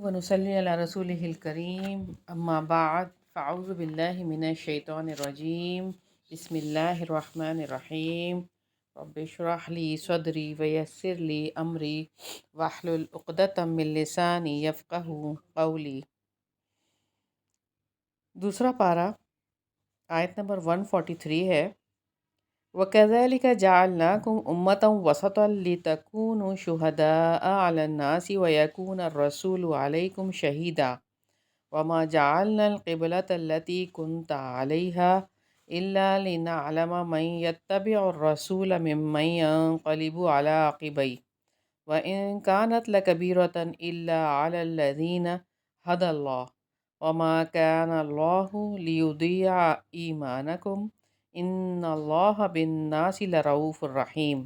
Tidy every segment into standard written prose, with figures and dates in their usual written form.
ونصلی علی رسولہ الکریم اما بعد فاعوذ باللہ من الشیطان الرجیم بسم اللہ الرحمن الرحیم رب اشرح لی صدری ویسر لی امری واحلل عقدۃ من لسانی یفقہوا قولی۔ دوسرا پارہ آیت نمبر 143 ہے۔ وَكَذَلِكَ جَعَلْنَاكُمْ أُمَّةً وَسَطًا لِتَكُونُوا شُهَدَاءَ عَلَى النَّاسِ وَيَكُونَ الرَّسُولُ عَلَيْكُمْ شَهِيدًا وَمَا جَعَلْنَا الْقِبْلَةَ الَّتِي كُنْتَ عَلَيْهَا إِلَّا لِنَعْلَمَ مَن يَتَّبِعُ الرَّسُولَ مِمَّن يَنقَلِبُ عَلَى عَقِبَيْهِ وَإِن كَانَتْ لَكَبِيرَةً إِلَّا عَلَى الَّذِينَ هَدَى اللَّهُ وَمَا كَانَ اللَّهُ لِيُضِيعَ إِيمَانَكُمْ ان اللہ بالناس لرؤوف الرحیم۔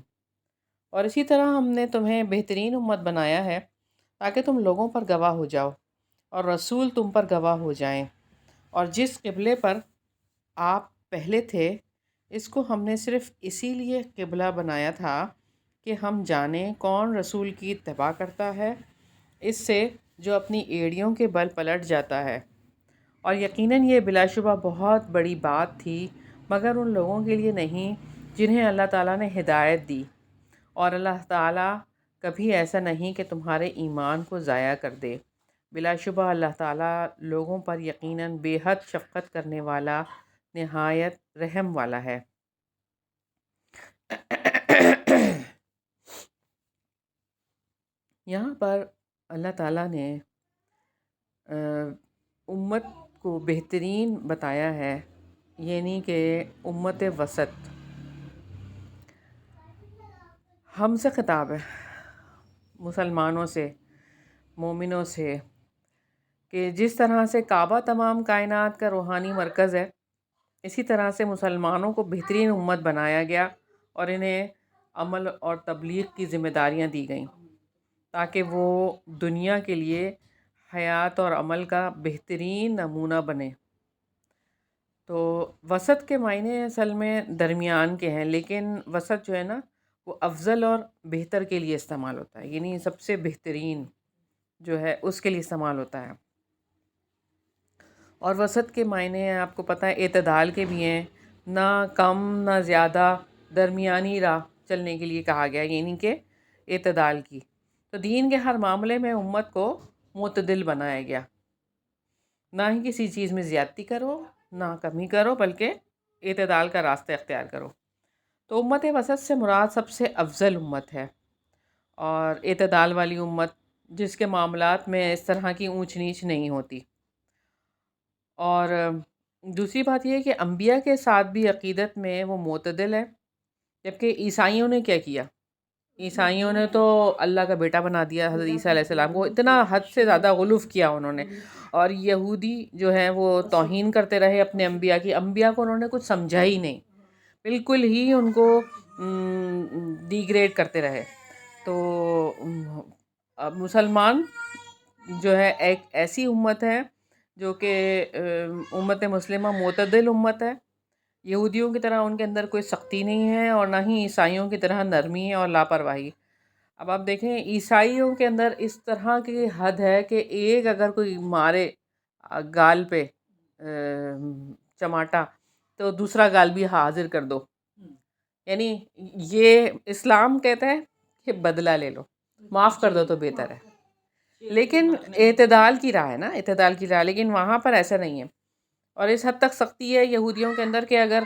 اور اسی طرح ہم نے تمہیں بہترین امت بنایا ہے تاکہ تم لوگوں پر گواہ ہو جاؤ اور رسول تم پر گواہ ہو جائیں۔ اور جس قبلے پر آپ پہلے تھے اس کو ہم نے صرف اسی لیے قبلہ بنایا تھا کہ ہم جانیں کون رسول کی اتباع کرتا ہے اس سے جو اپنی ایڑیوں کے بل پلٹ جاتا ہے۔ اور یقیناً یہ بلا شبہ بہت بڑی بات تھی مگر ان لوگوں کے لیے نہیں جنہیں اللہ تعالیٰ نے ہدایت دی، اور اللہ تعالیٰ کبھی ایسا نہیں کہ تمہارے ایمان کو ضائع کر دے۔ بلا شبہ اللہ تعالیٰ لوگوں پر یقیناً بے حد شفقت کرنے والا، نہایت رحم والا ہے۔ یہاں پر اللہ تعالیٰ نے امت کو بہترین بتایا ہے، یعنی کہ امت وسط۔ ہم سے خطاب ہے، مسلمانوں سے، مومنوں سے، کہ جس طرح سے کعبہ تمام کائنات کا روحانی مرکز ہے اسی طرح سے مسلمانوں کو بہترین امت بنایا گیا اور انہیں عمل اور تبلیغ کی ذمہ داریاں دی گئیں تاکہ وہ دنیا کے لیے حیات اور عمل کا بہترین نمونہ بنے۔ تو وسط کے معنی اصل میں درمیان کے ہیں، لیکن وسط جو ہے نا وہ افضل اور بہتر کے لیے استعمال ہوتا ہے، یعنی سب سے بہترین جو ہے اس کے لیے استعمال ہوتا ہے۔ اور وسط کے معنی آپ کو پتہ ہے اعتدال کے بھی ہیں، نہ کم نہ زیادہ، درمیانی راہ چلنے کے لیے کہا گیا، یعنی کہ اعتدال کی۔ تو دین کے ہر معاملے میں امت کو معتدل بنایا گیا، نہ ہی کسی چیز میں زیادتی کرو نہ کمی کرو، بلکہ اعتدال کا راستہ اختیار کرو۔ تو امت وسط سے مراد سب سے افضل امت ہے اور اعتدال والی امت جس کے معاملات میں اس طرح کی اونچ نیچ نہیں ہوتی۔ اور دوسری بات یہ ہے کہ انبیاء کے ساتھ بھی عقیدت میں وہ معتدل ہے، جبکہ عیسائیوں نے کیا کیا؟ عیسائیوں نے تو اللہ کا بیٹا بنا دیا حضرت عیسیٰ علیہ السلام کو، اتنا حد سے زیادہ غلوف کیا انہوں نے۔ اور یہودی جو ہیں وہ توہین کرتے رہے اپنے انبیاء کی، انبیاء کو انہوں نے کچھ سمجھا ہی نہیں، بالکل ہی ان کو ڈی گریڈ کرتے رہے۔ تو اب مسلمان جو ہے ایک ایسی امت ہے جو کہ امت مسلمہ معتدل امت ہے۔ یہودیوں کی طرح ان کے اندر کوئی سختی نہیں ہے اور نہ ہی عیسائیوں کی طرح نرمی اور لاپرواہی۔ اب آپ دیکھیں عیسائیوں کے اندر اس طرح کی حد ہے کہ ایک اگر کوئی مارے گال پہ چماٹا تو دوسرا گال بھی حاضر کر دو، یعنی یہ اسلام کہتا ہے کہ بدلہ لے لو، معاف کر دو تو بہتر ہے۔ لیکن اعتدال کی راہ ہے نا، اعتدال کی راہ، لیکن وہاں پر ایسا نہیں ہے۔ اور اس حد تک سختی ہے یہودیوں کے اندر کہ اگر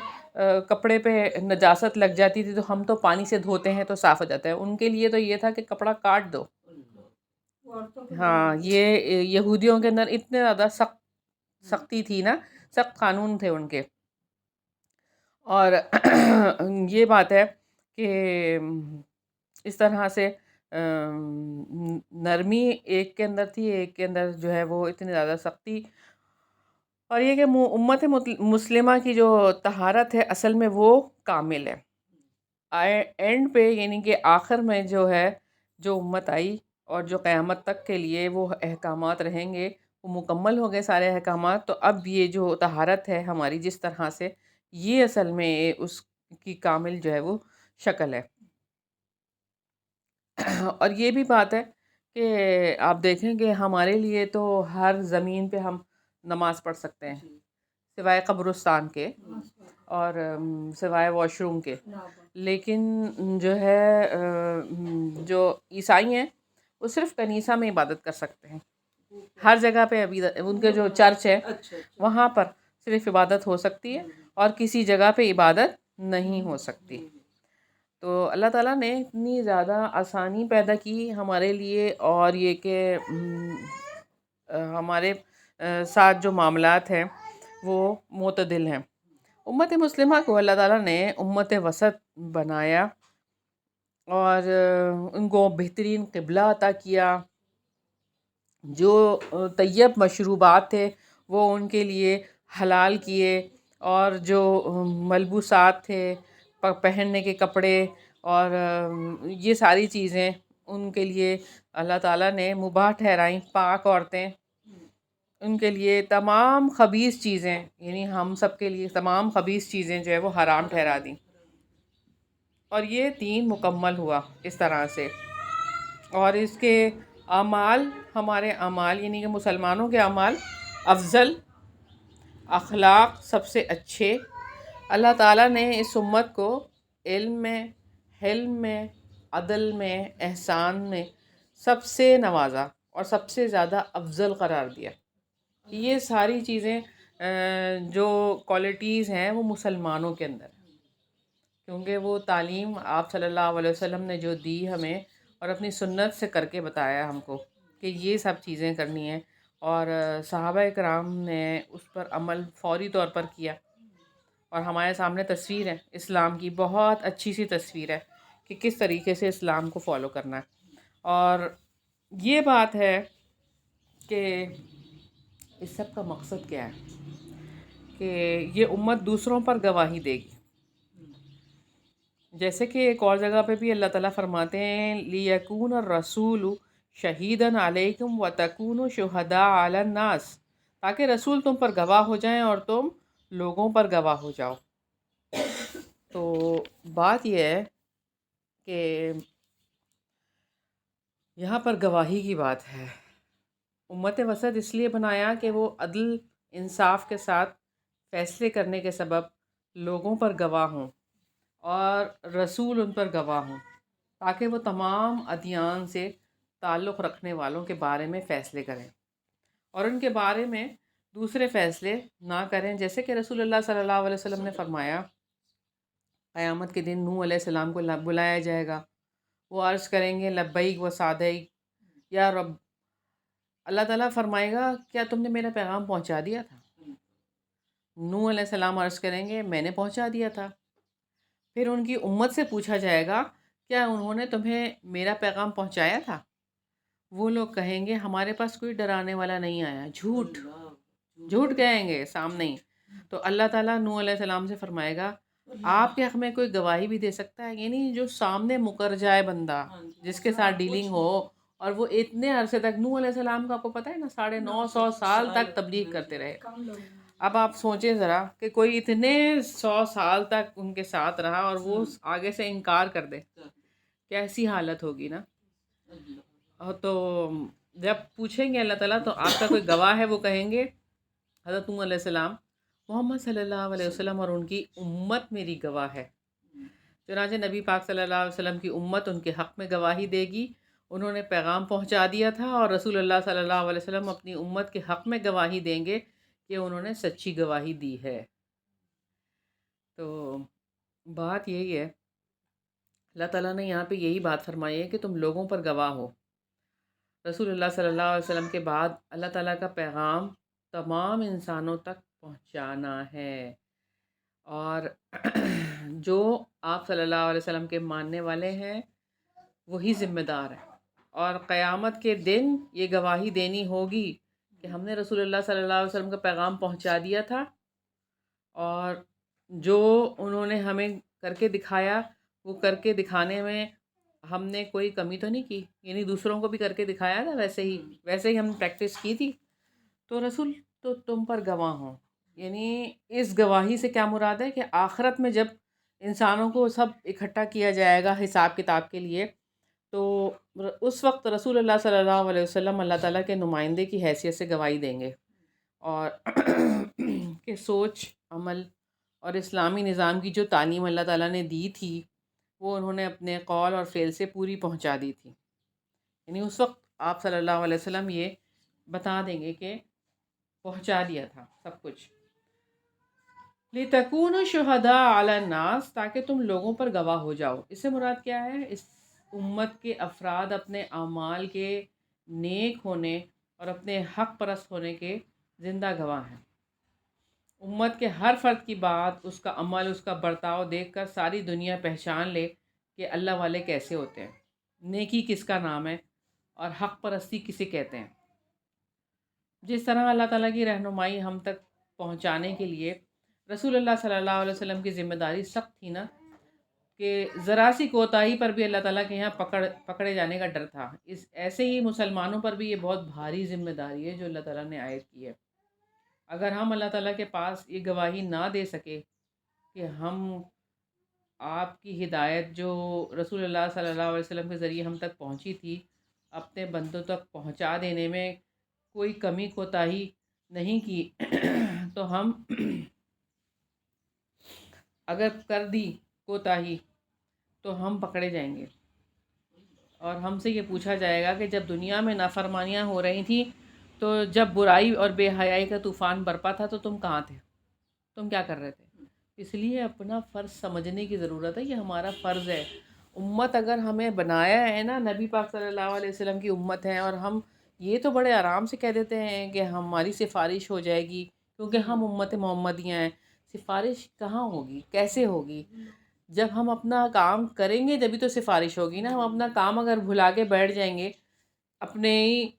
کپڑے پہ نجاست لگ جاتی تھی تو ہم تو پانی سے دھوتے ہیں تو صاف ہو جاتا ہے، ان کے لیے تو یہ تھا کہ کپڑا کاٹ دو۔ ہاں، یہ یہودیوں کے اندر اتنے زیادہ سختی تھی نا، سخت قانون تھے ان کے۔ اور یہ بات ہے کہ اس طرح سے نرمی ایک کے اندر تھی، ایک کے اندر جو ہے وہ اتنی زیادہ سختی۔ اور یہ کہ امت مسلمہ کی جو طہارت ہے اصل میں وہ کامل ہے۔ اینڈ پہ یعنی کہ آخر میں جو ہے جو امت آئی اور جو قیامت تک کے لیے وہ احکامات رہیں گے وہ مکمل ہو گئے سارے احکامات، تو اب یہ جو طہارت ہے ہماری جس طرح سے، یہ اصل میں اس کی کامل جو ہے وہ شکل ہے۔ اور یہ بھی بات ہے کہ آپ دیکھیں کہ ہمارے لیے تو ہر زمین پہ ہم نماز پڑھ سکتے ہیں سوائے قبرستان کے اور سوائے واش روم کے، لیکن جو ہے جو عیسائی ہیں وہ صرف کنیسہ میں عبادت کر سکتے ہیں. ہر جگہ پہ ابھی ان کے جو چرچ ہے وہاں پر صرف عبادت ہو سکتی ہے اور کسی جگہ پہ عبادت نہیں ہو سکتی. تو اللہ تعالیٰ نے اتنی زیادہ آسانی پیدا کی ہمارے لیے، اور یہ کہ ہمارے ساتھ جو معاملات ہیں وہ معتدل ہیں. امت مسلمہ کو اللہ تعالیٰ نے امت وسط بنایا اور ان کو بہترین قبلہ عطا کیا. جو طیب مشروبات تھے وہ ان کے لیے حلال کیے، اور جو ملبوسات تھے پہننے کے کپڑے اور یہ ساری چیزیں ان کے لیے اللہ تعالیٰ نے مباح ٹھہرائیں. پاک عورتیں، ان کے لیے تمام خبیث چیزیں، یعنی ہم سب کے لیے تمام خبیث چیزیں جو ہے وہ حرام ٹھہرا دیں. اور یہ دین مکمل ہوا اس طرح سے. اور اس کے اعمال، ہمارے اعمال یعنی کہ مسلمانوں کے اعمال افضل، اخلاق سب سے اچھے. اللہ تعالیٰ نے اس امت کو علم میں، حلم میں، عدل میں، احسان میں سب سے نوازا اور سب سے زیادہ افضل قرار دیا. یہ ساری چیزیں جو کوالٹیز ہیں وہ مسلمانوں کے اندر ہیں، کیونکہ وہ تعلیم آپ صلی اللہ علیہ وسلم نے جو دی ہمیں اور اپنی سنت سے کر کے بتایا ہم کو کہ یہ سب چیزیں کرنی ہیں. اور صحابہ کرام نے اس پر عمل فوری طور پر کیا. اور ہمارے سامنے تصویر ہے اسلام کی، بہت اچھی سی تصویر ہے کہ کس طریقے سے اسلام کو فالو کرنا ہے. اور یہ بات ہے کہ اس سب کا مقصد کیا ہے کہ یہ امت دوسروں پر گواہی دے گی. جیسے کہ ایک اور جگہ پہ بھی اللہ تعالیٰ فرماتے ہیں لِيَكُونَ الرَّسُولُ شَهِيدًا عَلَيْكُمْ وَتَكُونُوا شُهَدَاءَ عَلَى النَّاسِ، تاکہ رسول تم پر گواہ ہو جائیں اور تم لوگوں پر گواہ ہو جاؤ. تو بات یہ ہے کہ یہاں پر گواہی کی بات ہے. امت وسط اس لیے بنایا کہ وہ عدل انصاف کے ساتھ فیصلے کرنے کے سبب لوگوں پر گواہ ہوں اور رسول ان پر گواہ ہوں، تاکہ وہ تمام ادیان سے تعلق رکھنے والوں کے بارے میں فیصلے کریں اور ان کے بارے میں دوسرے فیصلے نہ کریں. جیسے کہ رسول اللہ صلی اللہ علیہ وسلم نے فرمایا قیامت کے دن نوح علیہ السلام کو بلایا جائے گا، وہ عرض کریں گے لبیک و سعدیک یا رب. اللہ تعالیٰ فرمائے گا کیا تم نے میرا پیغام پہنچا دیا تھا؟ نوح علیہ السلام عرض کریں گے میں نے پہنچا دیا تھا. پھر ان کی امت سے پوچھا جائے گا کیا انہوں نے تمہیں میرا پیغام پہنچایا تھا؟ وہ لوگ کہیں گے ہمارے پاس کوئی ڈرانے والا نہیں آیا. جھوٹ کہیں گے سامنے ہی. تو اللہ تعالیٰ نوح علیہ السلام سے فرمائے گا آپ کے حق میں کوئی گواہی بھی دے سکتا ہے؟ یعنی جو سامنے مکر جائے بندہ جس کے ساتھ ڈیلنگ ہو، اور وہ اتنے عرصے تک، نوح علیہ السلام کا آپ کو پتہ ہے نا 950 سال تک تبلیغ کرتے رہے. اب آپ سوچیں ذرا کہ کوئی اتنے 100 سال تک ان کے ساتھ رہا اور وہ آگے سے انکار کر دے، کیسی حالت ہوگی نا. تو جب پوچھیں گے اللہ تعالیٰ تو آپ کا کوئی گواہ ہے؟ وہ کہیں گے حضرت نوح علیہ السلام محمد صلی اللہ علیہ وسلم اور ان کی امت میری گواہ ہے. چنانچہ نبی پاک صلی اللہ علیہ وسلم کی امت ان کے حق میں گواہی دے گی، انہوں نے پیغام پہنچا دیا تھا، اور رسول اللہ صلی اللہ علیہ وسلم اپنی امت کے حق میں گواہی دیں گے کہ انہوں نے سچی گواہی دی ہے. تو بات یہی ہے، اللہ تعالیٰ نے یہاں پہ یہی بات فرمائی ہے کہ تم لوگوں پر گواہ ہو. رسول اللہ صلی اللہ علیہ وسلم کے بعد اللہ تعالیٰ کا پیغام تمام انسانوں تک پہنچانا ہے، اور جو آپ صلی اللہ علیہ وسلم کے ماننے والے ہیں وہی ذمہ دار ہیں. اور قیامت کے دن یہ گواہی دینی ہوگی کہ ہم نے رسول اللہ صلی اللہ علیہ وسلم کا پیغام پہنچا دیا تھا، اور جو انہوں نے ہمیں کر کے دکھایا وہ کر کے دکھانے میں ہم نے کوئی کمی تو نہیں کی، یعنی دوسروں کو بھی کر کے دکھایا تھا ویسے ہی ہم نے پریکٹس کی تھی. تو رسول تو تم پر گواہ ہوں. یعنی اس گواہی سے کیا مراد ہے کہ آخرت میں جب انسانوں کو سب اکٹھا کیا جائے گا حساب کتاب کے لیے، تو اس وقت رسول اللہ صلی اللہ علیہ وسلم اللہ تعالیٰ کے نمائندے کی حیثیت سے گواہی دیں گے، اور کہ سوچ، عمل اور اسلامی نظام کی جو تعلیم اللہ تعالیٰ نے دی تھی وہ انہوں نے اپنے قول اور فعل سے پوری پہنچا دی تھی. یعنی اس وقت آپ صلی اللہ علیہ وسلم یہ بتا دیں گے کہ پہنچا دیا تھا سب کچھ. لِتَكُونُوا شُهَدَاءَ عَلَى النَّاسِ، تاکہ تم لوگوں پر گواہ ہو جاؤ. اس سے مراد کیا ہے؟ اس امت کے افراد اپنے اعمال کے نیک ہونے اور اپنے حق پرست ہونے کے زندہ گواہ ہیں. امت کے ہر فرد کی بات، اس کا عمل، اس کا برتاؤ دیکھ کر ساری دنیا پہچان لے کہ اللہ والے کیسے ہوتے ہیں، نیکی کس کا نام ہے اور حق پرستی کسے کہتے ہیں. جس طرح اللہ تعالیٰ کی رہنمائی ہم تک پہنچانے کے لیے رسول اللہ صلی اللہ علیہ وسلم کی ذمہ داری سخت تھی نا، کہ ذرا سی کوتاہی پر بھی اللہ تعالیٰ کے یہاں پکڑے جانے کا ڈر تھا. ایسے ہی مسلمانوں پر بھی یہ بہت بھاری ذمہ داری ہے جو اللہ تعالیٰ نے عائد کی ہے. اگر ہم اللہ تعالیٰ کے پاس یہ گواہی نہ دے سکے کہ ہم آپ کی ہدایت جو رسول اللہ صلی اللہ علیہ وسلم کے ذریعے ہم تک پہنچی تھی اپنے بندوں تک پہنچا دینے میں کوئی کمی کوتاہی نہیں کی تو ہم اگر کر دی کوتاہی تو ہم پکڑے جائیں گے، اور ہم سے یہ پوچھا جائے گا کہ جب دنیا میں نافرمانیاں ہو رہی تھیں تو جب برائی اور بے حیائی کا طوفان برپا تھا تو تم کہاں تھے، تم کیا کر رہے تھے؟ اس لیے اپنا فرض سمجھنے کی ضرورت ہے. یہ ہمارا فرض ہے. امت اگر ہمیں بنایا ہے نا، نبی پاک صلی اللہ علیہ وسلم کی امت ہے، اور ہم یہ تو بڑے آرام سے کہہ دیتے ہیں کہ ہماری سفارش ہو جائے گی کیونکہ ہم امت محمدیہ ہیں. سفارش کہاں ہوگی، کیسے ہوگی؟ جب ہم اپنا کام کریں گے جبھی تو سفارش ہوگی نا. ہم اپنا کام اگر بھلا کے بیٹھ جائیں گے، اپنے ہی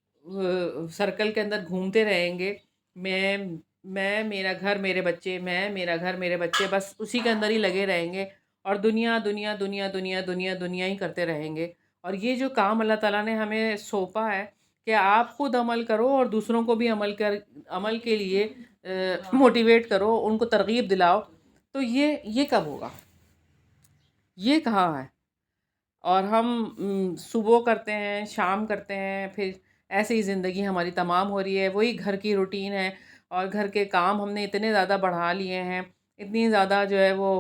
سرکل کے اندر گھومتے رہیں گے، میں میرا گھر میرے بچے، میں میرا گھر میرے بچے، بس اسی کے اندر ہی لگے رہیں گے اور دنیا دنیا دنیا دنیا دنیا دنیا ہی کرتے رہیں گے. اور یہ جو کام اللہ تعالیٰ نے ہمیں سونپا ہے کہ آپ خود عمل کرو اور دوسروں کو بھی عمل کے لیے موٹیویٹ کرو، ان کو ترغیب دلاؤ، تو یہ کب ہوگا؟ یہ کہاں ہے؟ اور ہم صبح کرتے ہیں، شام کرتے ہیں، پھر ایسے ہی زندگی ہماری تمام ہو رہی ہے. وہی گھر کی روٹین ہے اور گھر کے کام ہم نے اتنے زیادہ بڑھا لیے ہیں، اتنی زیادہ جو ہے وہ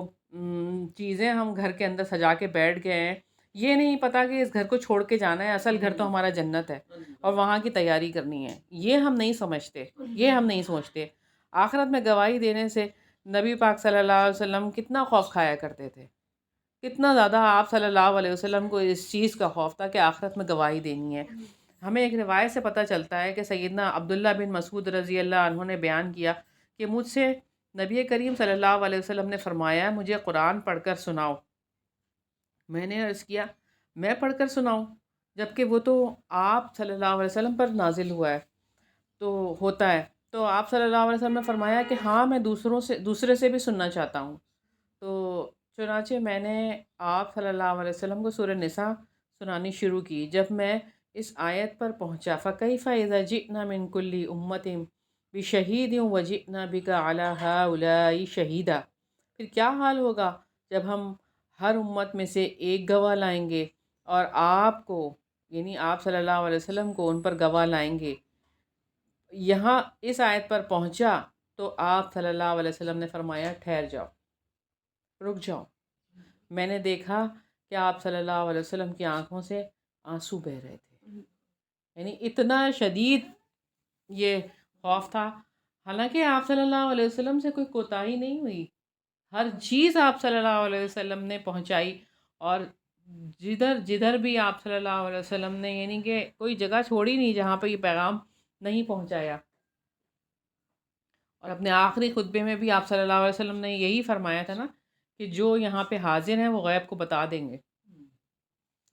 چیزیں ہم گھر کے اندر سجا کے بیٹھ گئے ہیں. یہ نہیں پتہ کہ اس گھر کو چھوڑ کے جانا ہے، اصل گھر تو ہمارا جنت ہے اور وہاں کی تیاری کرنی ہے. یہ ہم نہیں سمجھتے، یہ ہم نہیں سوچتے. آخرت میں گواہی دینے سے نبی پاک صلی اللہ علیہ وسلم کتنا خوف کھایا کرتے تھے، کتنا زیادہ آپ صلی اللہ علیہ وسلم کو اس چیز کا خوف تھا کہ آخرت میں گواہی دینی ہے. ہمیں ایک روایت سے پتہ چلتا ہے کہ سیدنا عبداللہ بن مسعود رضی اللہ عنہ نے بیان کیا کہ مجھ سے نبی کریم صلی اللہ علیہ وسلم نے فرمایا، مجھے قرآن پڑھ کر سناؤ. میں نے عرض کیا، میں پڑھ کر سناؤں؟ جبکہ وہ تو آپ صلی اللہ علیہ وسلم پر نازل ہوا ہے تو ہوتا ہے. تو آپ صلی اللہ علیہ وسلم نے فرمایا کہ ہاں، میں دوسرے سے بھی سننا چاہتا ہوں. تو چنانچہ میں نے آپ صلی اللہ علیہ وسلم کو سورہ نساء سنانی شروع کی. جب میں اس آیت پر پہنچا، فَكَيْفَ إِذَا جِئْنَا مِن كُلِّ أُمَّةٍ بِشَهِيدٍ وَجِئْنَا بِكَ عَلَى هَؤُلَاءِ شَهِيدًا، پھر کیا حال ہوگا جب ہم ہر امت میں سے ایک گواہ لائیں گے اور آپ کو، یعنی آپ صلی اللہ علیہ وسلم کو ان پر گواہ لائیں گے. یہاں اس آیت پر پہنچا تو آپ صلی اللہ علیہ وسلم نے فرمایا، ٹھہر جاؤ، رک جاؤ. میں نے دیکھا کہ آپ صلی اللہ علیہ وسلم کی آنکھوں سے آنسو بہہ رہے تھے. یعنی اتنا شدید یہ خوف تھا. حالانکہ آپ صلی اللہ علیہ وسلم سے کوئی کوتاہی نہیں ہوئی، ہر چیز آپ صلی اللہ علیہ وسلم نے پہنچائی، اور جدھر بھی آپ صلی اللہ علیہ وسلم نے، یعنی کہ کوئی جگہ چھوڑی نہیں جہاں پہ یہ پیغام نہیں پہنچایا. اور اپنے آخری خطبے میں بھی آپ صلی اللہ علیہ وسلم نے یہی فرمایا تھا نا کہ جو یہاں پہ حاضر ہیں وہ غیب کو بتا دیں گے.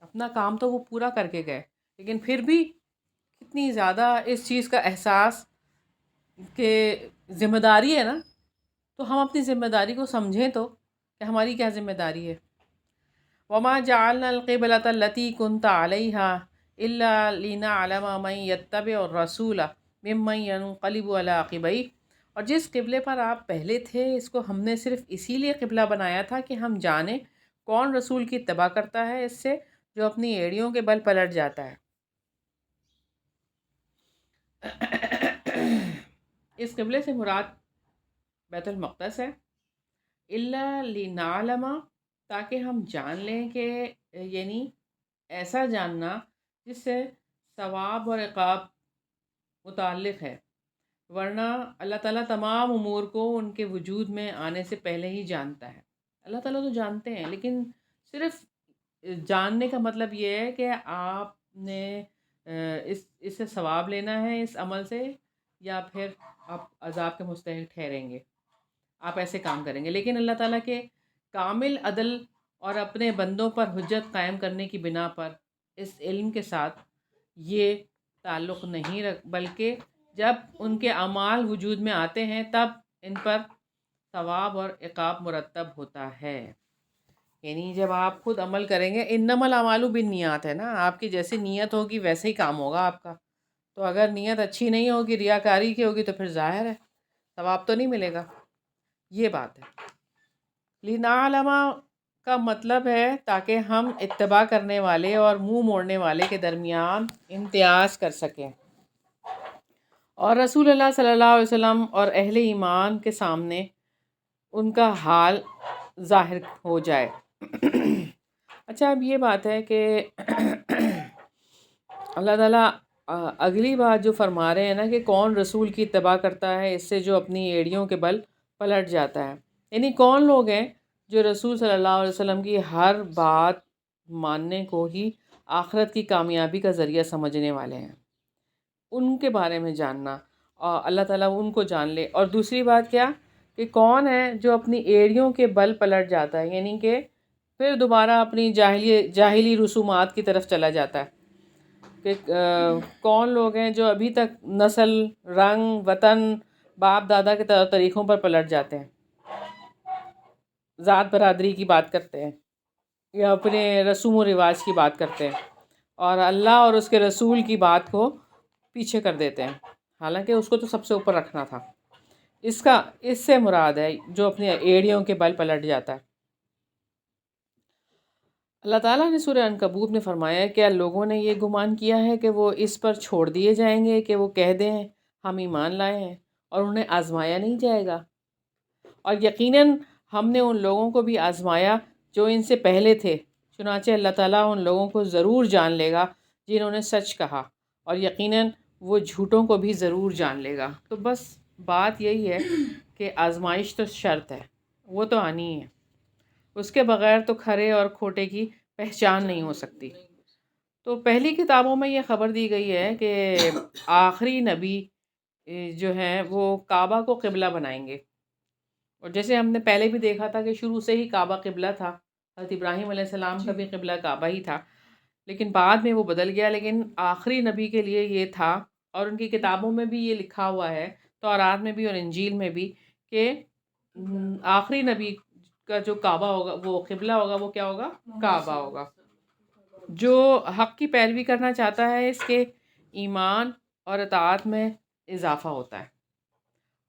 اپنا کام تو وہ پورا کر کے گئے، لیکن پھر بھی کتنی زیادہ اس چیز کا احساس کہ ذمہ داری ہے نا، تو ہم اپنی ذمہ داری کو سمجھیں تو کہ ہماری کیا ذمہ داری ہے. وَمَا جَعَلْنَا الْقِبْلَةَ الَّتِي كُنْتَ عَلَيْهَا إِلَّا لِنَعْلَمَ مَن يَتَّبِعُ الرَّسُولَ مِمَّن يَنقَلِبُ عَلَىٰ عَقِبَيْهِ، اور جس قبلے پر آپ پہلے تھے اس کو ہم نے صرف اسی لیے قبلہ بنایا تھا کہ ہم جانیں کون رسول کی اتباع کرتا ہے اس سے جو اپنی ایڑیوں کے بل پلٹ جاتا ہے۔ اس قبلے سے مراد بیت المقدس ہے، الا لنعلم، تاکہ ہم جان لیں کہ یعنی ایسا جاننا جس سے ثواب اور عقاب متعلق ہے، ورنہ اللہ تعالیٰ تمام امور کو ان کے وجود میں آنے سے پہلے ہی جانتا ہے۔ اللہ تعالیٰ تو جانتے ہیں، لیکن صرف جاننے کا مطلب یہ ہے کہ آپ نے اس سے ثواب لینا ہے اس عمل سے، یا پھر آپ عذاب کے مستحق ٹھہریں گے، آپ ایسے کام کریں گے۔ لیکن اللہ تعالیٰ کے کامل عدل اور اپنے بندوں پر حجت قائم کرنے کی بنا پر اس علم کے ساتھ یہ تعلق نہیں بلکہ جب ان کے اعمال وجود میں آتے ہیں تب ان پر ثواب اور عقاب مرتب ہوتا ہے۔ یعنی جب آپ خود عمل کریں گے، انما الاعمال بالنیات ہے نا، آپ کی جیسی نیت ہوگی ویسے ہی کام ہوگا آپ کا۔ تو اگر نیت اچھی نہیں ہوگی، ریاکاری کی ہوگی، تو پھر ظاہر ہے ثواب تو نہیں ملے گا۔ یہ بات ہے۔ لنعلم کا مطلب ہے تاکہ ہم اتباع کرنے والے اور منہ موڑنے والے کے درمیان امتیاز کر سکیں، اور رسول اللہ صلی اللہ علیہ وسلم اور اہل ایمان کے سامنے ان کا حال ظاہر ہو جائے۔ اچھا، اب یہ بات ہے کہ اللہ تعالیٰ اگلی بات جو فرما رہے ہیں نا کہ کون رسول کی اتباع کرتا ہے اس سے جو اپنی ایڑیوں کے بل پلٹ جاتا ہے، یعنی کون لوگ ہیں جو رسول صلی اللہ علیہ وسلم کی ہر بات ماننے کو ہی آخرت کی کامیابی کا ذریعہ سمجھنے والے ہیں، ان کے بارے میں جاننا، اور اللہ تعالیٰ ان کو جان لے۔ اور دوسری بات کیا کہ کون ہے جو اپنی ایڑیوں کے بل پلٹ جاتا ہے، یعنی کہ پھر دوبارہ اپنی جاہلی رسومات کی طرف چلا جاتا ہے، کہ کون لوگ ہیں جو ابھی تک نسل، رنگ، وطن، باپ دادا کے طریقوں پر پلٹ جاتے ہیں، ذات برادری کی بات کرتے ہیں یا اپنے رسوم و رواج کی بات کرتے ہیں، اور اللہ اور اس کے رسول کی بات کو پیچھے کر دیتے ہیں، حالانکہ اس کو تو سب سے اوپر رکھنا تھا۔ اس سے مراد ہے جو اپنی ایڑیوں کے بل پلٹ جاتا ہے۔ اللہ تعالیٰ نے سورہ عنکبوت میں فرمایا ہے کہ لوگوں نے یہ گمان کیا ہے کہ وہ اس پر چھوڑ دیے جائیں گے کہ وہ کہہ دیں ہم ایمان لائے ہیں، اور انہیں آزمایا نہیں جائے گا، اور یقیناً ہم نے ان لوگوں کو بھی آزمایا جو ان سے پہلے تھے، چنانچہ اللہ تعالیٰ ان لوگوں کو ضرور جان لے گا جنہوں نے سچ کہا، اور یقیناً وہ جھوٹوں کو بھی ضرور جان لے گا۔ تو بس بات یہی ہے کہ آزمائش تو شرط ہے، وہ تو آنی ہے، اس کے بغیر تو کھرے اور کھوٹے کی پہچان نہیں ہو سکتی۔ تو پہلی کتابوں میں یہ خبر دی گئی ہے کہ آخری نبی جو ہیں وہ کعبہ کو قبلہ بنائیں گے، اور جیسے ہم نے پہلے بھی دیکھا تھا کہ شروع سے ہی کعبہ قبلہ تھا، حضرت ابراہیم علیہ السلام کا بھی قبلہ کعبہ ہی تھا، لیکن بعد میں وہ بدل گیا، لیکن آخری نبی کے لیے یہ تھا، اور ان کی کتابوں میں بھی یہ لکھا ہوا ہے، تورات میں بھی اور انجیل میں بھی، کہ آخری نبی کا جو کعبہ ہوگا، وہ قبلہ ہوگا، وہ کیا ہوگا؟ کعبہ ہوگا۔ جو حق کی پیروی کرنا چاہتا ہے اس کے ایمان اور اطاعت میں اضافہ ہوتا ہے،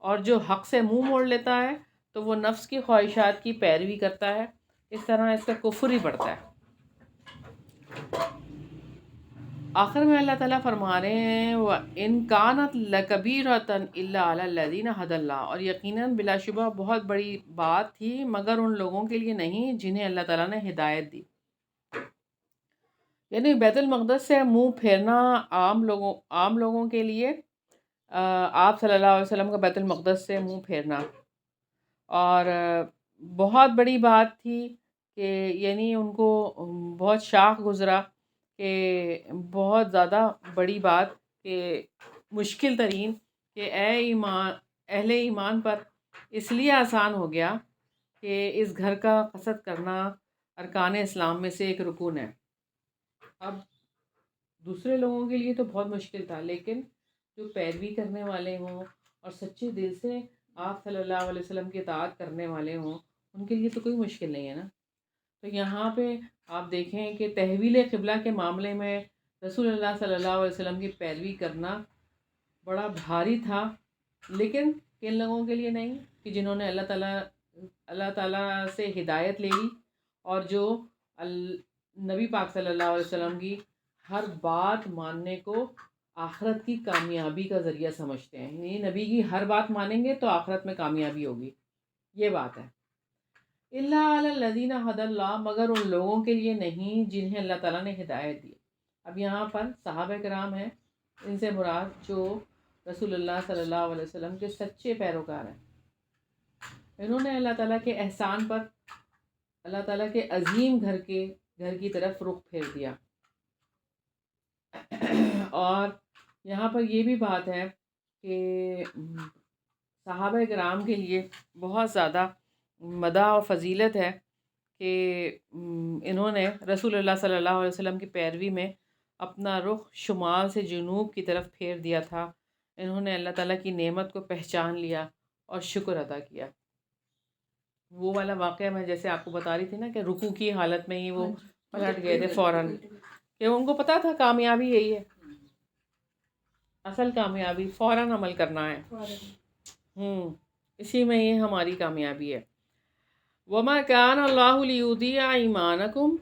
اور جو حق سے منہ موڑ لیتا ہے تو وہ نفس کی خواہشات کی پیروی کرتا ہے، اس طرح اس کا کفر ہی بڑھتا ہے۔ آخر میں اللہ تعالیٰ فرما رہے ہیں وَإِن كَانَتْ لَكَبِيرَةً إِلَّا عَلَى الَّذِينَ هَدَى اللَّهُ، اور یقیناً بلا شبہ بہت بڑی بات تھی مگر ان لوگوں کے لیے نہیں جنہیں اللہ تعالیٰ نے ہدایت دی۔ یعنی بیت المقدس سے منہ پھیرنا عام لوگوں کے لیے، آپ صلی اللہ علیہ وسلم کا بیت المقدس سے منہ پھیرنا، اور بہت بڑی بات تھی کہ یعنی ان کو بہت شاق گزرا، کہ بہت زیادہ بڑی بات، کہ مشکل ترین، کہ اہل ایمان پر اس لیے آسان ہو گیا کہ اس گھر کا قصد کرنا ارکان اسلام میں سے ایک رکن ہے۔ اب دوسرے لوگوں کے لیے تو بہت مشکل تھا، لیکن جو پیروی کرنے والے ہوں اور سچے دل سے آپ صلی اللہ علیہ وسلم کی اطاعت کرنے والے ہوں، ان کے لیے تو کوئی مشکل نہیں ہے نا۔ تو یہاں پہ آپ دیکھیں کہ تحویل قبلہ کے معاملے میں رسول اللہ صلی اللہ علیہ وسلم کی پیروی کرنا بڑا بھاری تھا، لیکن کن لوگوں کے لیے نہیں؟ کہ جنہوں نے اللہ تعالیٰ سے ہدایت لے لی، اور جو نبی پاک صلی اللہ علیہ وسلم کی ہر بات ماننے کو آخرت کی کامیابی کا ذریعہ سمجھتے ہیں، یعنی نبی کی ہر بات مانیں گے تو آخرت میں کامیابی ہوگی، یہ بات ہے۔ الا علی الذین ھدی اللہ، مگر ان لوگوں کے لیے نہیں جنہیں اللہ تعالیٰ نے ہدایت دی۔ اب یہاں پر صحابہ کرام ہیں، ان سے مراد جو رسول اللہ صلی اللہ علیہ وسلم کے سچے پیروکار ہیں، انہوں نے اللہ تعالیٰ کے احسان پر اللہ تعالیٰ کے عظیم گھر کی طرف رخ پھیر دیا۔ اور یہاں پر یہ بھی بات ہے کہ صحابہ کرام کے لیے بہت زیادہ مدح و فضیلت ہے کہ انہوں نے رسول اللہ صلی اللہ علیہ وسلم کی پیروی میں اپنا رخ شمال سے جنوب کی طرف پھیر دیا تھا۔ انہوں نے اللہ تعالیٰ کی نعمت کو پہچان لیا اور شکر ادا کیا۔ وہ والا واقعہ میں جیسے آپ کو بتا رہی تھی نا کہ رکوع کی حالت میں ہی وہ پلٹ گئے تھے فوراً، کہ ان کو پتا تھا کامیابی یہی ہے، اصل کامیابی فوراً عمل کرنا ہے، اسی میں یہ ہماری کامیابی ہے۔ وَمَا كَانَ اللَّهُ لِيُضِيعَ إِيمَانَكُمْ،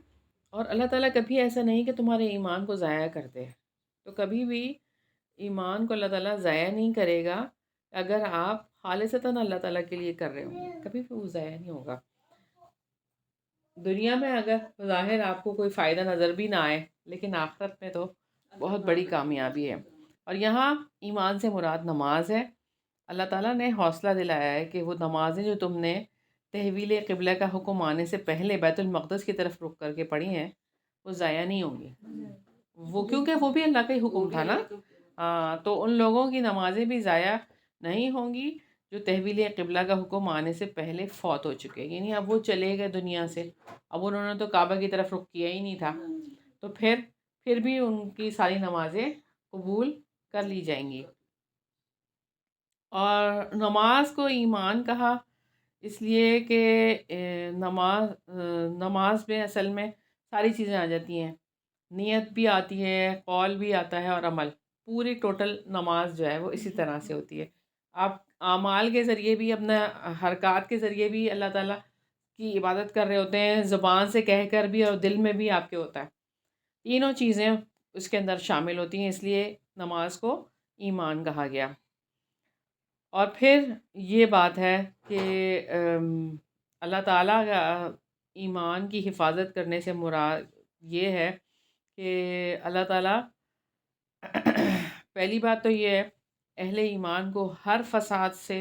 اور اللہ تعالیٰ کبھی ایسا نہیں کہ تمہارے ایمان کو ضائع کر دے، تو کبھی بھی ایمان کو اللہ تعالیٰ ضائع نہیں کرے گا اگر آپ خالصتاً اللہ تعالیٰ کے لیے کر رہے ہوں، کبھی بھی وہ ضائع نہیں ہوگا۔ دنیا میں اگر ظاہر آپ کو کوئی فائدہ نظر بھی نہ آئے، لیکن آخرت میں تو بہت بڑی کامیابی ہے۔ اور یہاں ایمان سے مراد نماز ہے۔ اللہ تعالیٰ نے حوصلہ دلایا ہے کہ وہ نمازیں جو تم نے تحویل قبلہ کا حکم آنے سے پہلے بیت المقدس کی طرف رخ کر کے پڑھی ہیں، وہ ضائع نہیں ہوں گی، وہ کیونکہ وہ بھی اللہ کا ہی حکم تھا نا۔ تو ان لوگوں کی نمازیں بھی ضائع نہیں ہوں گی جو تحویل قبلہ کا حکم آنے سے پہلے فوت ہو چکے، یعنی اب وہ چلے گئے دنیا سے، اب انہوں نے تو کعبہ کی طرف رخ کیا ہی نہیں تھا، تو پھر بھی ان کی ساری نمازیں قبول کر لی جائیں گی۔ اور نماز کو ایمان کہا اس لیے کہ نماز میں اصل میں ساری چیزیں آ جاتی ہیں، نیت بھی آتی ہے، قول بھی آتا ہے، اور عمل، پوری ٹوٹل نماز جو ہے وہ اسی طرح سے ہوتی ہے۔ آپ اعمال کے ذریعے بھی، اپنا حرکات کے ذریعے بھی اللہ تعالیٰ کی عبادت کر رہے ہوتے ہیں، زبان سے کہہ کر بھی اور دل میں بھی آپ کے ہوتا ہے، تینوں چیزیں اس کے اندر شامل ہوتی ہیں، اس لیے نماز کو ایمان کہا گیا۔ اور پھر یہ بات ہے کہ اللہ تعالیٰ کا ایمان کی حفاظت کرنے سے مراد یہ ہے کہ اللہ تعالیٰ پہلی بات تو یہ ہے اہل ایمان کو ہر فساد سے،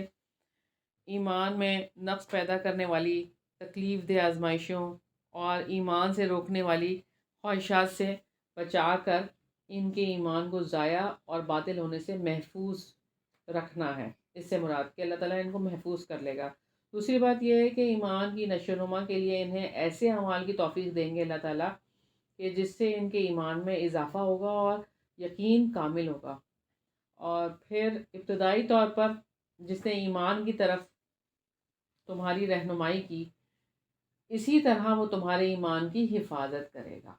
ایمان میں نقص پیدا کرنے والی تکلیف دہ آزمائشوں اور ایمان سے روکنے والی خواہشات سے بچا کر ان کے ایمان کو ضائع اور باطل ہونے سے محفوظ رکھنا ہے۔ اس سے مراد کہ اللہ تعالیٰ ان کو محفوظ کر لے گا۔ دوسری بات یہ ہے کہ ایمان کی نشو و نما کے لیے انہیں ایسے اعمال کی توفیق دیں گے اللہ تعالیٰ کہ جس سے ان کے ایمان میں اضافہ ہوگا اور یقین کامل ہوگا۔ اور پھر ابتدائی طور پر جس نے ایمان کی طرف تمہاری رہنمائی کی، اسی طرح وہ تمہارے ایمان کی حفاظت کرے گا،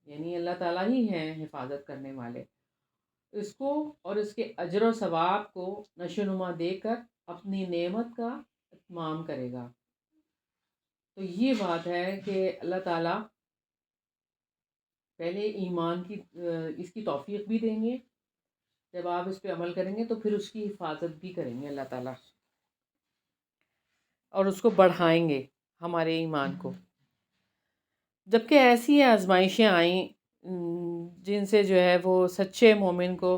یعنی اللہ تعالیٰ ہی ہیں حفاظت کرنے والے۔ اس کو اور اس کے اجر و ثواب کو نشو و نما دے کر اپنی نعمت کا اتمام کرے گا۔ تو یہ بات ہے کہ اللہ تعالیٰ پہلے ایمان کی اس کی توفیق بھی دیں گے، جب آپ اس پہ عمل کریں گے تو پھر اس کی حفاظت بھی کریں گے اللہ تعالیٰ، اور اس کو بڑھائیں گے ہمارے ایمان کو۔ جبکہ ایسی آزمائشیں آئیں جن سے جو ہے وہ سچے مومن کو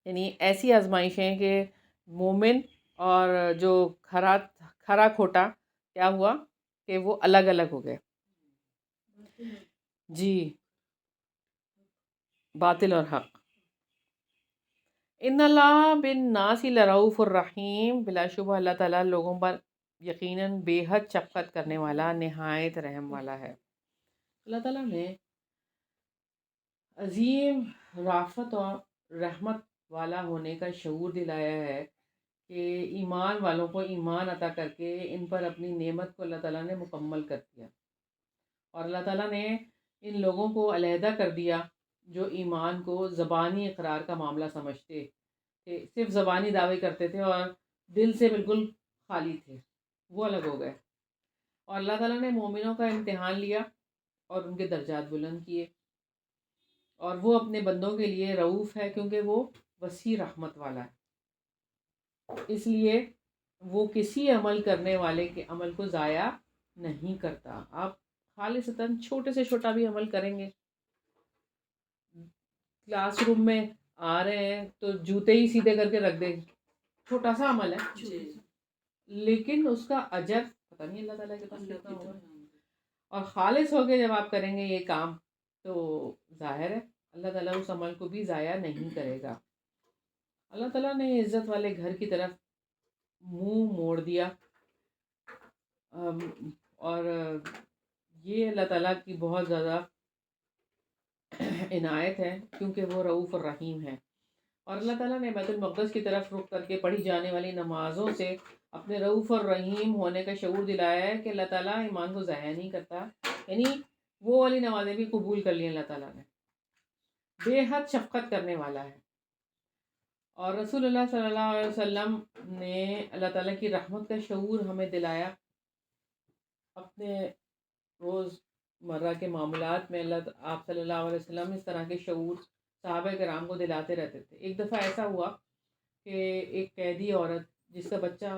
یعنی ایسی آزمائشیں کہ مومن اور جو کھرا کھوٹا کیا ہوا کہ وہ الگ الگ ہو گئے، جی، باطل اور حق۔ ان اللہ بالناس لرؤوف الرحیم، بلا شبہ اللہ تعالیٰ لوگوں پر یقیناً بے حد شفقت کرنے والا، نہایت رحم والا ہے۔ اللہ تعالیٰ نے عظیم رافت اور رحمت والا ہونے کا شعور دلایا ہے کہ ایمان والوں کو ایمان عطا کر کے ان پر اپنی نعمت کو اللہ تعالیٰ نے مکمل کر دیا، اور اللہ تعالیٰ نے ان لوگوں کو علیحدہ کر دیا جو ایمان کو زبانی اقرار کا معاملہ سمجھتے کہ صرف زبانی دعوے کرتے تھے اور دل سے بالکل خالی تھے، وہ الگ ہو گئے۔ اور اللہ تعالیٰ نے مومنوں کا امتحان لیا اور ان کے درجات بلند کیے، اور وہ اپنے بندوں کے لیے رعوف ہے کیونکہ وہ وسیع رحمت والا ہے، اس لیے وہ کسی عمل کرنے والے کے عمل کو ضائع نہیں کرتا۔ آپ خالصتاً چھوٹے سے چھوٹا بھی عمل کریں گے، کلاس روم میں آ رہے ہیں تو جوتے ہی سیدھے کر کے رکھ دیں، چھوٹا سا عمل ہے، لیکن اس کا اجر پتہ نہیں اللہ تعالیٰ کے پاس کتنا ہوگا۔ اور خالص ہو کے جب آپ کریں گے یہ کام تو ظاہر ہے اللہ تعالیٰ اس عمل کو بھی ضائع نہیں کرے گا۔ اللہ تعالیٰ نے عزت والے گھر کی طرف منہ موڑ دیا، اور یہ اللہ تعالیٰ کی بہت زیادہ عنایت ہے کیونکہ وہ رؤوف الرحیم ہے۔ اور اللہ تعالیٰ نے بیت المقدس کی طرف رخ کر کے پڑھی جانے والی نمازوں سے اپنے رؤوف الرحیم ہونے کا شعور دلایا ہے کہ اللہ تعالیٰ ایمان کو ضائع نہیں کرتا، یعنی وہ والی نمازیں بھی قبول کر لی اللہ تعالیٰ نے، بے حد شفقت کرنے والا ہے۔ اور رسول اللہ صلی اللہ علیہ وسلم نے اللہ تعالیٰ کی رحمت کا شعور ہمیں دلایا، اپنے روز مرہ کے معاملات میں آپ صلی اللہ علیہ وسلم اس طرح کے شعور صحابہ کرام کو دلاتے رہتے تھے۔ ایک دفعہ ایسا ہوا کہ ایک قیدی عورت جس کا بچہ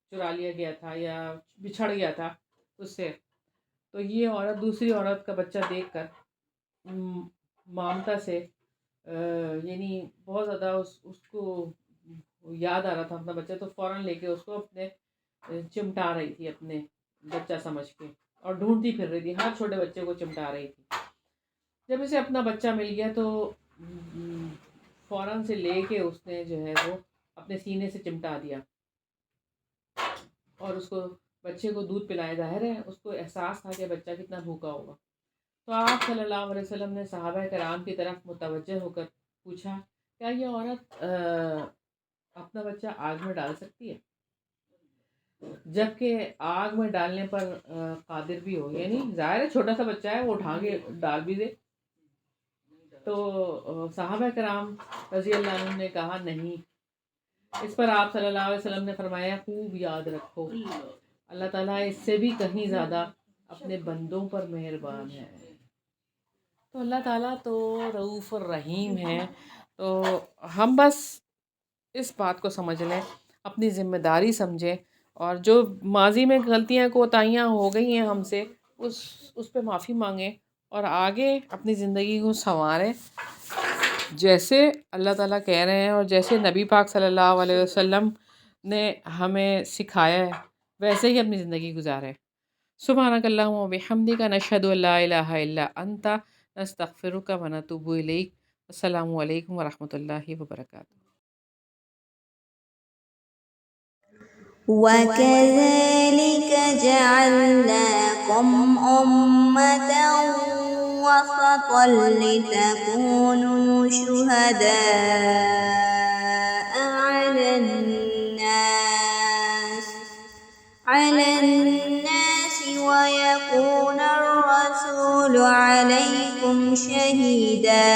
چرا لیا گیا تھا یا بچھڑ گیا تھا اس سے، تو یہ عورت دوسری عورت کا بچہ دیکھ کر مامتا سے یعنی بہت زیادہ اس کو یاد آ رہا تھا اپنا بچہ، تو فوراً لے کے اس کو اپنے چمٹا رہی تھی اپنے بچہ سمجھ کے، اور ڈھونڈتی پھر رہی تھی، ہر چھوٹے بچے کو چمٹا رہی تھی۔ جب اسے اپنا بچہ مل گیا تو فوراً سے لے کے اس نے جو ہے وہ اپنے سینے سے چمٹا دیا اور اس کو بچے کو دودھ پلایا۔ ظاہر ہے اس کو احساس تھا کہ بچہ کتنا بھوکا ہوگا، تو آپ صلی اللہ علیہ وسلم نے صحابہ کرام کی طرف متوجہ ہو کر پوچھا، کیا یہ عورت اپنا بچہ آگ میں ڈال سکتی ہے؟ جبکہ آگ میں ڈالنے پر قادر بھی ہو، یعنی ظاہر ہے چھوٹا سا بچہ ہے، وہ اٹھا کے ڈال بھی دے۔ تو صحابہ کرام رضی اللہ عنہ نے کہا نہیں۔ اس پر آپ صلی اللہ علیہ وسلم نے فرمایا، خوب یاد رکھو اللہ تعالیٰ اس سے بھی کہیں زیادہ اپنے بندوں پر مہربان ہے۔ تو اللہ تعالیٰ تو رؤوف الرحیم ہے، تو ہم بس اس بات کو سمجھ لیں، اپنی ذمہ داری سمجھیں، اور جو ماضی میں غلطیاں کوتاہیاں ہو گئی ہیں ہم سے اس پہ معافی مانگیں اور آگے اپنی زندگی کو سنواریں، جیسے اللہ تعالیٰ کہہ رہے ہیں اور جیسے نبی پاک صلی اللہ علیہ وسلم نے ہمیں سکھایا ہے ویسے ہی اپنی زندگی گزاریں۔ سبحانک اللہم و بحمدک، نشہد ان لا الہ الا انت، نستغفرک و نتوب الیک۔ السلام علیکم ورحمۃ اللہ وبرکاتہ۔ وَكَذَلِكَ جَعَلْنَاكُمْ أُمَّةً وَسَطًا لِتَكُونُوا شُهَدَاءَ عَلَى النَّاسِ وَيَكُونَ الرَّسُولُ عَلَيْكُمْ شَهِيدًا،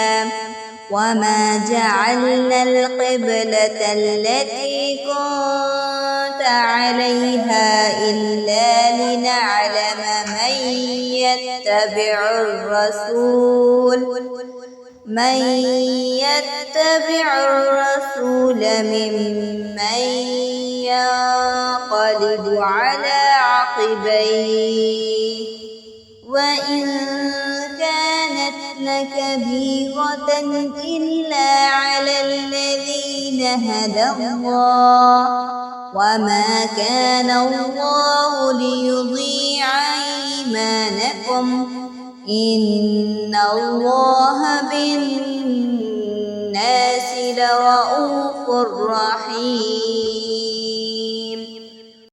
وَمَا جَعَلْنَا الْقِبْلَةَ الَّتِي كُنتَ عَلَيْهَا إِلَّا لِنَعْلَمَ من يتبع الرسول ممن ينقلب على عقبيه، وإن كانت لكبيرة إلا على الذين هدى الله، وما كان الله ليضيع إيمانكم، إن الله بالناس لرؤوف رحيم۔